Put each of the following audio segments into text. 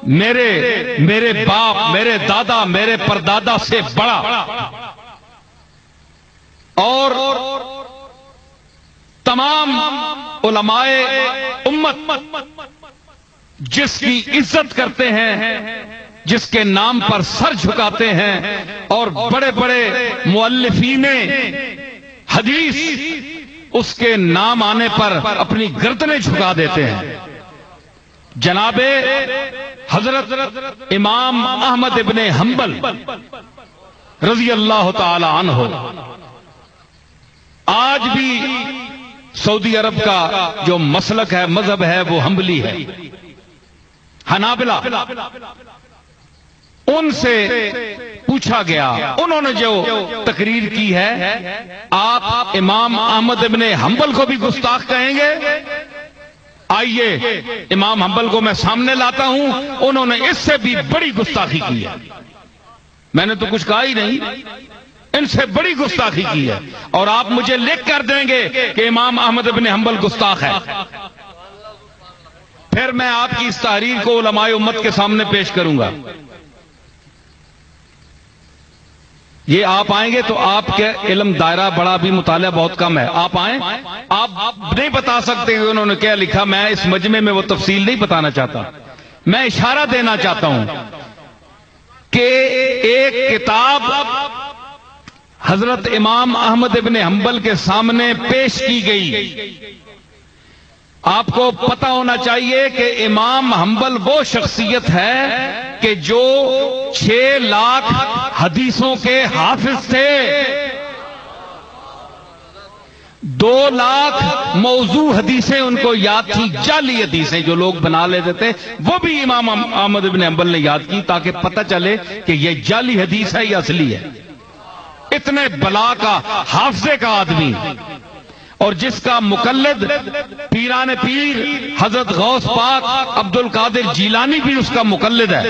میرے باپ، میرے دادا، میرے پردادا سے بڑا، اور تمام علماء امت جس کی عزت کرتے ہیں، جس کے نام پر سر جھکاتے ہیں، اور بڑے بڑے مؤلفین حدیث اس کے نام آنے پر اپنی گردنیں جھکا دیتے ہیں، جناب حضرت امام احمد ابن حنبل رضی اللہ تعالی عنہ آج بھی سعودی عرب کا جو مسلک ہے، مذہب ہے، وہ حنبلی ہے، حنابلہ۔ ان سے پوچھا گیا، انہوں نے جو تقریر کی ہے، آپ امام احمد ابن حنبل کو بھی گستاخ کہیں گے؟ آئیے امام حنبل کو میں سامنے لاتا ہوں، انہوں نے اس سے بھی بڑی گستاخی کی ہے۔ میں نے تو کچھ کہا ہی نہیں، ان سے بڑی گستاخی کی ہے، اور آپ مجھے لکھ کر دیں گے کہ امام احمد ابن حنبل گستاخ ہے، پھر میں آپ کی اس تحریر کو علماء امت کے سامنے پیش کروں گا۔ یہ آپ آئیں گے تو آپ کے علم دائرہ بڑا بھی، مطالعہ بہت کم ہے، آپ آئیں، آپ نہیں بتا سکتے کہ انہوں نے کیا لکھا۔ میں اس مجمع میں وہ تفصیل نہیں بتانا چاہتا، میں اشارہ دینا چاہتا ہوں کہ ایک کتاب حضرت امام احمد ابن حنبل کے سامنے پیش کی گئی۔ آپ کو پتہ ہونا چاہیے کہ امام حنبل وہ شخصیت ہے کہ جو 6 لاکھ حدیثوں کے حافظ تھے، 2 لاکھ موضوع حدیثیں ان کو یاد تھی، جعلی حدیثیں جو لوگ بنا لیتے تھے، وہ بھی امام احمد ابن حنبل نے یاد کی، تاکہ پتہ چلے کہ یہ جعلی حدیث ہے یا اصلی ہے۔ اتنے بلا کا، حافظے کا آدمی، اور جس کا مقلد پیران پیر حضرت غوث پاک عبد القادر جیلانی بھی اس کا مقلد ہے۔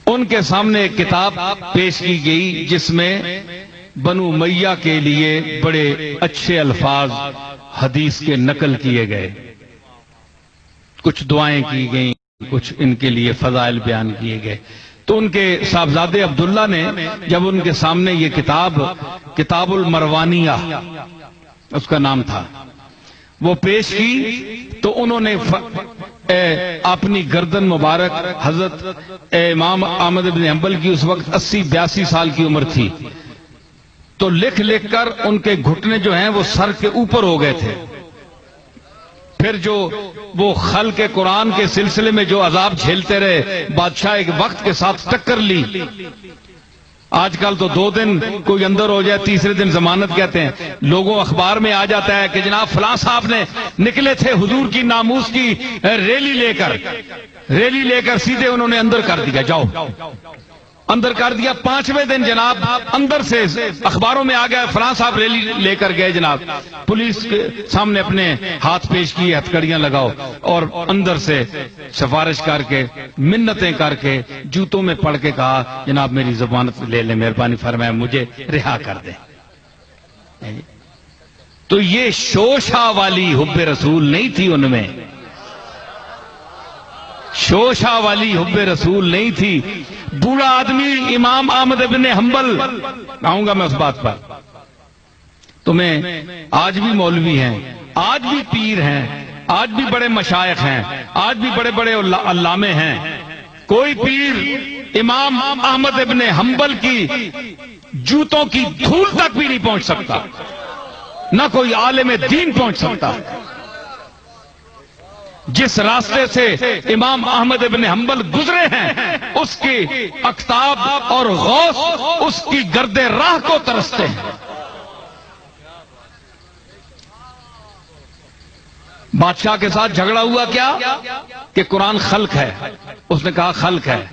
ان کے سامنے ایک کتاب پیش کی گئی جس میں بنو امیہ کے لیے بڑے اچھے الفاظ حدیث کے نقل کیے گئے، کچھ دعائیں کی گئیں، کچھ ان کے لیے فضائل بیان کیے گئے۔ تو ان کے صاحبزادے عبداللہ نے جب ان کے سامنے یہ کتاب المروانیہ اس کا نام تھا، وہ پیش کی، تو انہوں نے اپنی گردن مبارک، حضرت امام احمد بن حنبل کی اس وقت 80-82 سال کی عمر تھی، تو لکھ لکھ کر ان کے گھٹنے جو ہیں وہ سر کے اوپر ہو گئے تھے۔ پھر جو وہ خلق قرآن کے سلسلے میں جو عذاب جھیلتے رہے، بادشاہ ایک وقت کے ساتھ ٹکر لی۔ آج کل تو 2 دن کوئی اندر ہو جائے، تیسرے دن ضمانت کہتے ہیں، لوگوں اخبار میں آ جاتا ہے کہ جناب فلاں صاحب نے نکلے تھے حضور کی ناموس کی ریلی لے کر سیدھے انہوں نے اندر کر دیا، جاؤ اندر کر دیا۔ 5ویں دن جناب اندر سے اخباروں میں آ گیا فلاں صاحب ریلی لے کر گئے، جناب پولیس کے سامنے اپنے ہاتھ پیش کیے، ہتھکڑیاں لگاؤ، اور اندر سے سفارش کر کے، منتیں کر کے، جوتوں میں پڑھ کے کہا جناب میری ضمانت لے لیں، مہربانی فرمائے مجھے رہا کر دیں۔ تو یہ شوشہ والی حب رسول نہیں تھی ان میں، شوشہ والی حب رسول نہیں تھی۔ بوڑھا آدمی امام احمد ابن حنبل، آؤں گا میں اس بات پر، تمہیں آج بھی مولوی ہیں، آج بھی پیر ہیں، آج بھی بڑے مشائخ ہیں، آج بھی بڑے بڑے علامے ہیں، کوئی پیر امام احمد ابن حنبل کی جوتوں کی دھول تک بھی نہیں پہنچ سکتا، نہ کوئی عالم دین پہنچ سکتا۔ جس راستے سے امام احمد ابن حنبل گزرے ہیں، اس کی اقطاب اور غوث اس کی گرد راہ کو ترستے ہیں۔ بادشاہ کے ساتھ جھگڑا ہوا کیا کہ قرآن خلق ہے، اس نے کہا خلق ہے،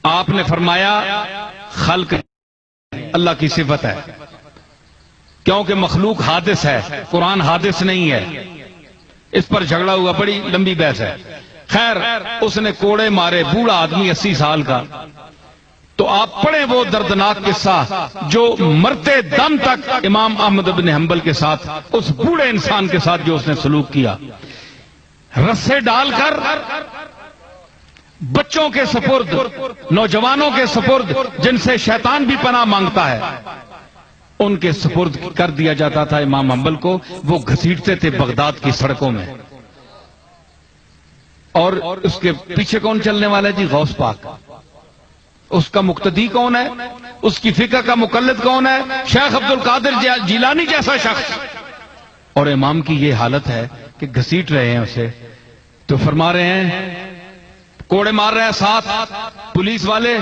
آپ نے فرمایا خلق اللہ کی صفت ہے، کیونکہ مخلوق حادث ہے، قرآن حادث نہیں ہے۔ اس پر جھگڑا ہوا، بڑی لمبی بحث ہے۔ خیر اس نے کوڑے مارے، بوڑھا آدمی 80 سال کا، تو آپ پڑھیں وہ دردناک قصہ جو مرتے دم تک امام احمد بن حنبل کے ساتھ، اس بوڑھے انسان کے ساتھ جو اس نے سلوک کیا، رسے ڈال کر بچوں کے سپرد، نوجوانوں کے سپرد، جن سے شیطان بھی پناہ مانگتا ہے، ان کے سپرد کر دیا جاتا تھا امام حنبل کو. وہ گھسیٹتے تھے بغداد کی سڑکوں میں. اور اس کے پیچھے کون چلنے والا ہے جی؟ غوث پاک. اس کا مقتدی کون ہے؟ اس کی فقہ کا مقلد کون ہے؟ شیخ عبد القادر جیلانی جیسا شخص. اور امام کی یہ حالت ہے کہ گھسیٹ رہے ہیں اسے، تو فرما رہے ہیں، کوڑے مار رہے ہیں ساتھ پولیس والے،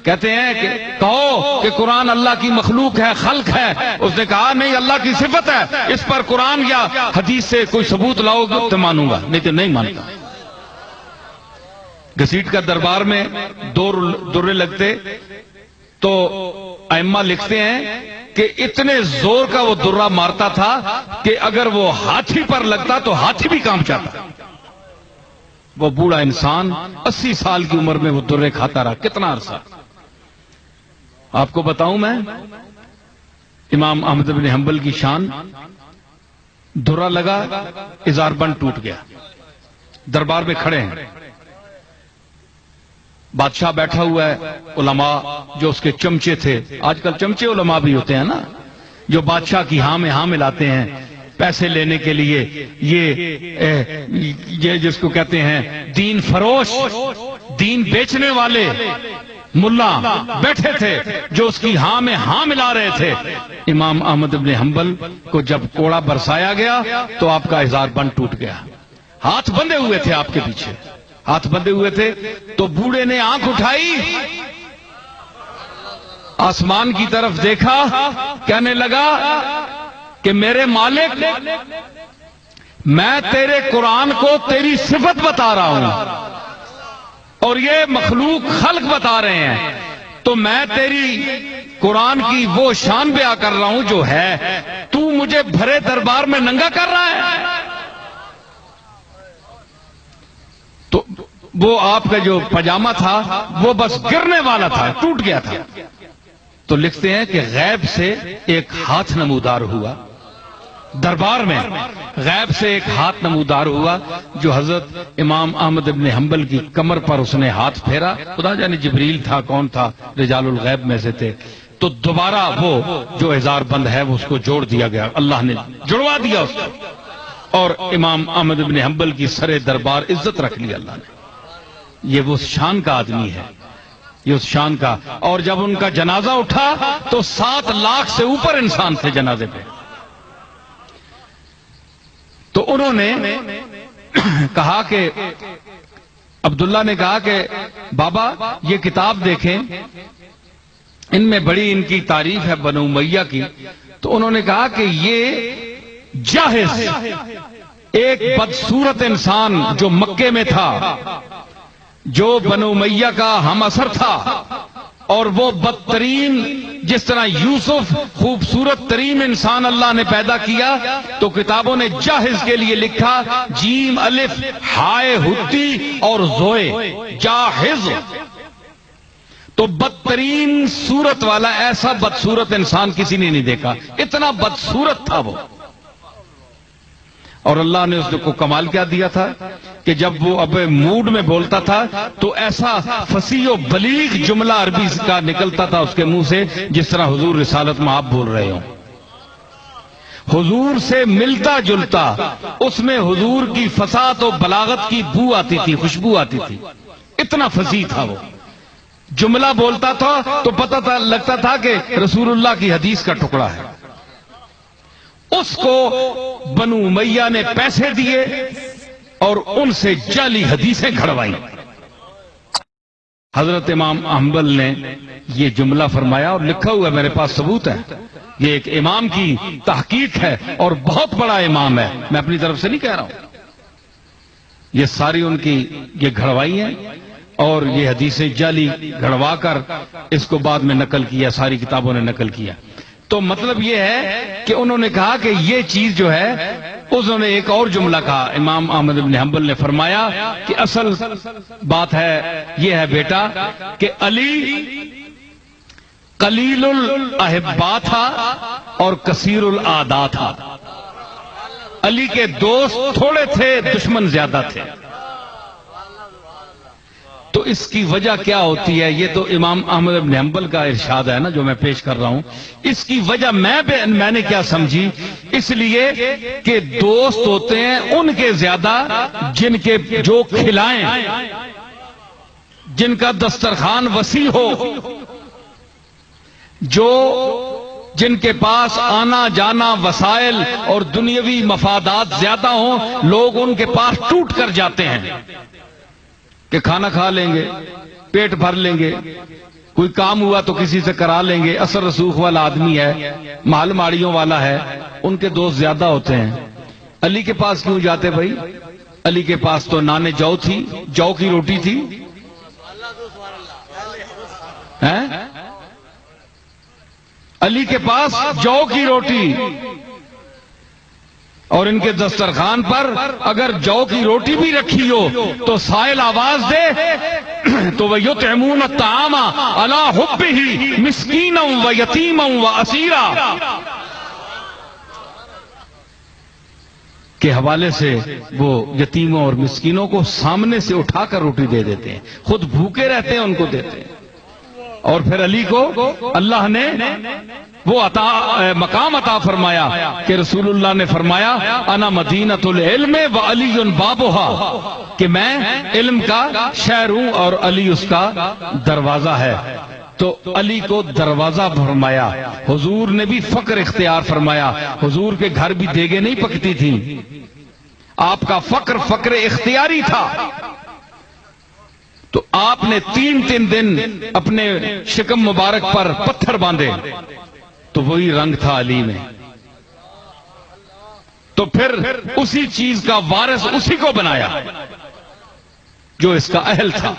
کہتے ہیں کہ کہو کہ قرآن اللہ کی مخلوق ہے، خلق ہے. اس نے کہا نہیں، اللہ کی صفت ہے، اس پر قرآن یا حدیث سے کوئی ثبوت لاؤ گے تو مانوں گا، نہیں تو نہیں مانتا. گھسیٹ کر دربار میں دو درے لگتے تو ائمہ لکھتے ہیں کہ اتنے زور کا وہ درہ مارتا تھا کہ اگر وہ ہاتھی پر لگتا تو ہاتھی بھی کانپ جاتا. وہ بوڑھا انسان 80 سال کی عمر میں وہ درے کھاتا رہا. کتنا عرصہ؟ آپ کو بتاؤں میں، امام احمد بن حنبل کی شان، درہ لگا، ازار بند ٹوٹ گیا، دربار میں کھڑے ہیں، بادشاہ بیٹھا ہوا ہے، علماء جو اس کے چمچے تھے، آج کل چمچے علماء بھی ہوتے ہیں نا، جو بادشاہ کی ہاں میں ہاں ملاتے ہیں پیسے لینے کے لیے، یہ جس کو کہتے ہیں دین فروش، دین بیچنے والے ملا بیٹھے تھے جو اس کی ہاں میں ہاں ملا رہے تھے. امام احمد بن حنبل کو جب کوڑا برسایا گیا تو آپ کا ازار بند ٹوٹ گیا. ہاتھ بندھے ہوئے تھے آپ کے پیچھے، ہاتھ بندھے ہوئے تھے. تو بوڑھے نے آنکھ اٹھائی، آسمان کی طرف دیکھا، کہنے لگا کہ میرے مالک، میں تیرے قرآن کو تیری صفت بتا رہا ہوں اور یہ مخلوق خلق بتا رہے ہیں، تو میں تیری قرآن کی وہ شان بیان کر رہا ہوں جو ہے، تو مجھے بھرے دربار میں ننگا کر رہا ہے. تو وہ آپ کا جو پاجامہ تھا وہ بس گرنے والا تھا، ٹوٹ گیا تھا. تو لکھتے ہیں کہ غیب سے ایک ہاتھ نمودار ہوا دربار میں، غیب سے ایک ہاتھ نمودار ہوا جو حضرت امام احمد بن حنبل کی کمر پر اس نے ہاتھ پھیرا. خدا جانے جبریل تھا، کون تھا، رجال الغیب میں سے تھے. تو دوبارہ وہ جو ازار بند ہے وہ اس کو جوڑ دیا گیا، اللہ نے جڑوا دیا اس کو، اور امام احمد بن حنبل کی سر دربار عزت رکھ لی اللہ نے. یہ وہ شان کا آدمی ہے، یہ اس شان کا. اور جب ان کا جنازہ اٹھا تو 7 لاکھ سے اوپر انسان تھے جنازے پہ. تو انہوں نے کہا کہ عبداللہ نے کہا کہ بابا یہ کتاب دیکھیں، ان میں بڑی ان کی تعریف ہے بنو امیہ کی. تو انہوں نے کہا کہ یہ جاہز، ایک بدصورت انسان جو مکے میں تھا، جو بنو امیہ کا ہم اثر تھا، اور وہ بدترین، جس طرح یوسف خوبصورت ترین انسان اللہ نے پیدا کیا، تو کتابوں نے جاہز کے لیے لکھا جیم الف ہائے ہتی اور زوئے، جاہز. تو بدترین صورت والا، ایسا بدصورت انسان کسی نے نہیں دیکھا، اتنا بدصورت تھا وہ. اور اللہ نے اس کو کمال کیا دیا تھا کہ جب وہ اب موڈ میں بولتا تھا تو ایسا فصیح و بلیغ جملہ عربی کا نکلتا تھا اس کے منہ سے جس طرح حضور رسالت میں آپ بول رہے ہوں. حضور سے ملتا جلتا، اس میں حضور کی فصاحت و بلاغت کی بو آتی تھی، خوشبو آتی تھی. اتنا فصیح تھا وہ. جملہ بولتا تھا تو پتہ تھا، لگتا تھا کہ رسول اللہ کی حدیث کا ٹکڑا ہے. اس کو بنو امیہ نے پیسے دیے اور ان سے جعلی حدیثیں گھڑوائیں. حضرت امام حنبل نے یہ جملہ فرمایا اور لکھا ہوا ہے، میرے پاس ثبوت ہے. یہ ایک امام کی تحقیق ہے اور بہت بڑا امام ہے، میں اپنی طرف سے نہیں کہہ رہا ہوں. یہ ساری ان کی یہ گھڑوائی ہیں اور یہ حدیثیں جعلی گھڑوا کر اس کو بعد میں نقل کیا، ساری کتابوں نے نقل کیا. تو مطلب یہ ہے کہ انہوں نے کہا کہ یہ چیز جو ہے، انہوں نے ایک اور جملہ کہا. امام احمد بن حنبل نے فرمایا کہ اصل بات ہے یہ ہے بیٹا کہ علی قلیل الاحبا تھا اور کثیر الاعداء تھا. علی کے دوست تھوڑے تھے، دشمن زیادہ تھے. تو اس کی وجہ کیا ہوتی ہے؟ یہ تو امام احمد بن حنبل کا ارشاد ہے نا جو میں پیش کر رہا ہوں. اس کی وجہ میں نے کیا سمجھی؟ اس لیے کہ دوست ہوتے ہیں ان کے زیادہ جن کے جو کھلائیں، جن کا دسترخوان وسیع ہو، جن کے پاس آنا جانا وسائل اور دنیاوی مفادات زیادہ ہوں. لوگ ان کے پاس ٹوٹ کر جاتے ہیں کہ کھانا کھا لیں گے، پیٹ بھر لیں گے، کوئی کام ہوا تو کسی سے کرا لیں گے، اثر رسوخ والا آدمی ہے، مال ماڑیوں والا ہے، ان کے دوست زیادہ ہوتے ہیں. علی کے پاس کیوں جاتے بھائی؟ علی کے پاس تو نان جو تھی، جو کی روٹی تھی. علی کے پاس جو کی روٹی، اور ان کے دسترخوان پر اگر جو کی روٹی بھی رکھی ہو تو سائل آواز دے تو وَيُطْعِمُونَ الطَّعَامَ عَلَىٰ حُبِّهِ مِسْكِينًا وَيَتِيمًا وَأَسِيرًا کے حوالے سے وہ یتیموں اور مسکینوں کو سامنے سے اٹھا کر روٹی دے دیتے ہیں، خود بھوکے رہتے ہیں ان کو دیتے ہیں. اور پھر علی کو اللہ نے وہ مقام عطا فرمایا کہ رسول اللہ نے فرمایا انا مدینۃ العلم وعلی بابها، کہ میں علم کا شہر ہوں اور علی اس کا دروازہ ہے. تو علی کو دروازہ فرمایا. حضور نے بھی فقر اختیار فرمایا. حضور کے گھر بھی دیگیں نہیں پکتی تھیں، آپ کا فقر اختیاری تھا. تو آپ نے 3 دن اپنے شکم مبارک پر پتھر باندھے تو وہی رنگ تھا علی میں. تو پھر اسی چیز کا وارث اسی کو بنایا جو اس کا اہل تھا.